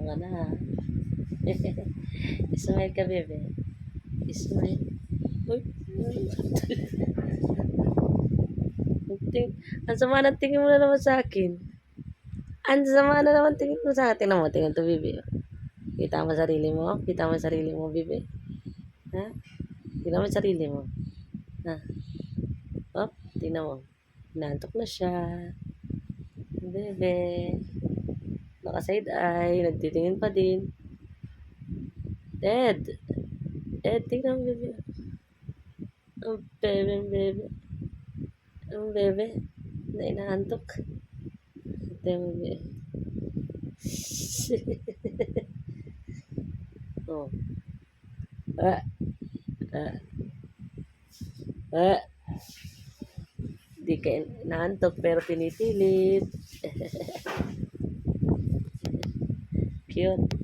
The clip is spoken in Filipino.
ka na ha. Smile ka, bebe. Smile. Uy. Ang sama ng tingin mo na naman sa akin. Ang sama na naman tingin mo sa akin. Tingnan mo, tingnan to, bebe. Kita mo sarili mo? Kita mo sarili mo, bebe? Ha? Tingnan mo sarili mo. Ha? Oh, tingnan mo. Nantok na siya. Bebe. Naka-side eye. Nagtitingin pa din. Ted. Ted, tingnan mo, bebe. Ang bebe, bebe. Ang bebe. Na inaantok. Tingnan mo, bebe. Oh. Ah. Ah. Ah. Di ka inaantok pero pinipilit. Cute.